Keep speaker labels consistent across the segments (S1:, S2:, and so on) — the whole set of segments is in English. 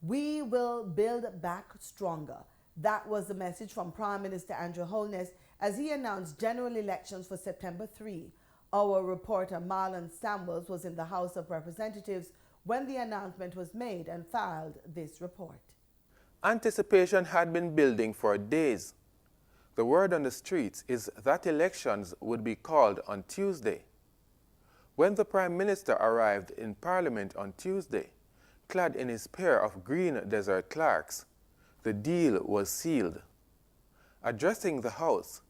S1: We will build back stronger. That was the message from Prime Minister Andrew Holness as he announced general elections for September 3. Our reporter Marlon Samuels was in the House of Representatives when the announcement was made and filed this report.
S2: Anticipation had been building for days. The word on the streets is that elections would be called on Tuesday. When the Prime Minister arrived in Parliament on Tuesday, clad in his pair of green desert clerks, the deal was sealed. Addressing the House,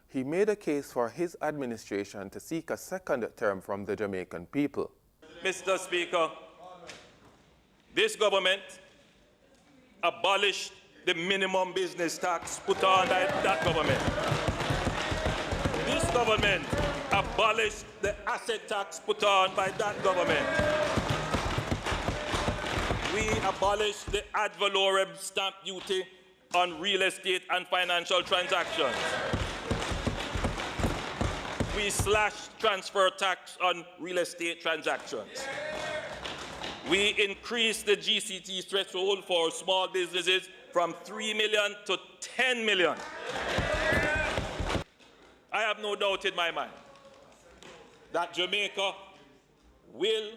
S2: he made a case for his administration to seek a second term from the Jamaican people.
S3: Mr. Speaker, this government abolished the minimum business tax put on by that government. This government abolished the asset tax put on by that government. We abolished the ad valorem stamp duty on real estate and financial transactions. We slashed transfer tax on real estate transactions. We increased the GCT threshold for small businesses from 3 million to 10 million. I have no doubt in my mind that Jamaica will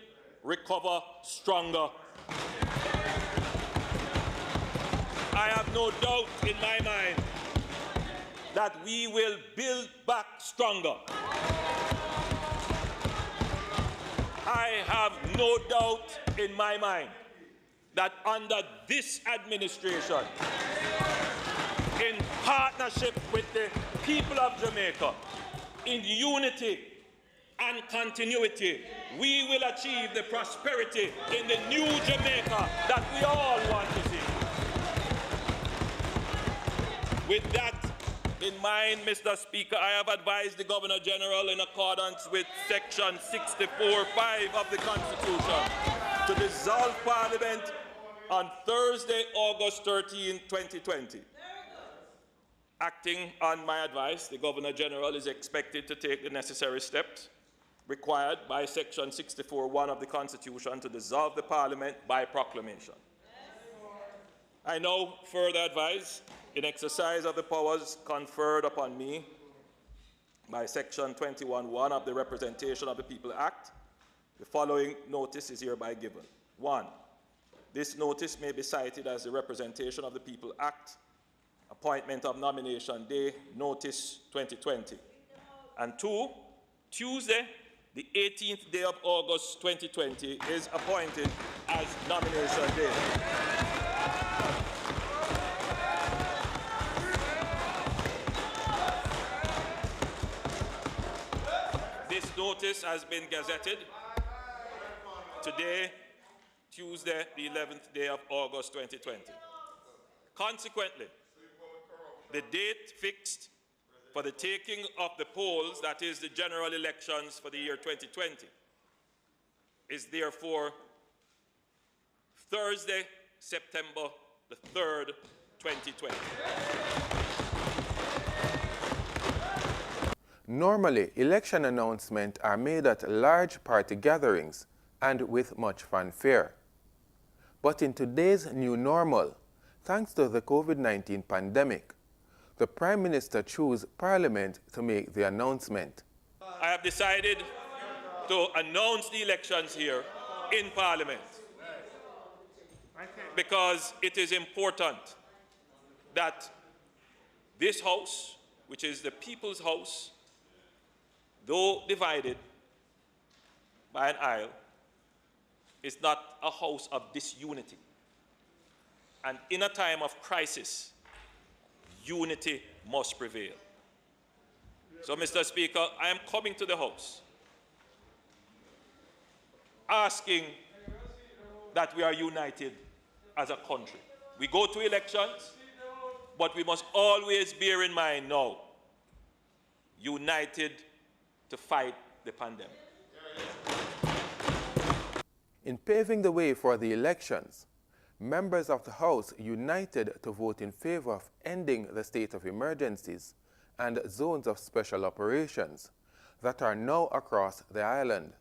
S3: recover stronger. I have no doubt in my mind that we will build back stronger. I have no doubt in my mind that under this administration, in partnership with the people of Jamaica, in unity and continuity, we will achieve the prosperity in the new Jamaica that we all want to see. With that in mind, Mr. Speaker, I have advised the Governor General in accordance with Section 64(5) of the Constitution to dissolve Parliament on Thursday, August 13, 2020. Acting on my advice, the Governor General is expected to take the necessary steps required by Section 64(1) of the Constitution to dissolve the Parliament by proclamation. I now further advise, in exercise of the powers conferred upon me by Section 21(1) of the Representation of the People Act, the following notice is hereby given. 1. This notice may be cited as the Representation of the People Act, Appointment of Nomination Day, Notice 2020. And 2, Tuesday, the 18th day of August 2020 is appointed as Nomination Day. This notice has been gazetted today, Tuesday, the 11th day of August 2020. Consequently, the date fixed for the taking of the polls, that is the general elections for the year 2020, is therefore Thursday, September the 3rd, 2020.
S2: Normally, election announcements are made at large party gatherings and with much fanfare. But in today's new normal, thanks to the COVID-19 pandemic, the Prime Minister chose Parliament to make the announcement.
S3: I have decided to announce the elections here in Parliament because it is important that this House, which is the People's House, though divided by an aisle, is not a house of disunity. And in a time of crisis, unity must prevail. So, Mr. Speaker, I am coming to the House asking that we are united as a country. We go to elections, but we must always bear in mind now, united to fight the pandemic.
S2: In paving the way for the elections, members of the House united to vote in favor of ending the state of emergencies and zones of special operations that are now across the island.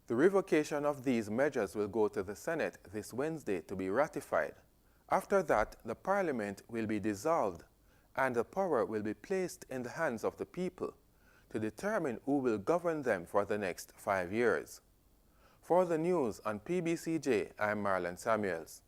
S2: The revocation of these measures will go to the Senate this Wednesday to be ratified, After that, the Parliament will be dissolved and the power will be placed in the hands of the people to determine who will govern them for the next 5 years. For the news on PBCJ, I'm Marlon Samuels.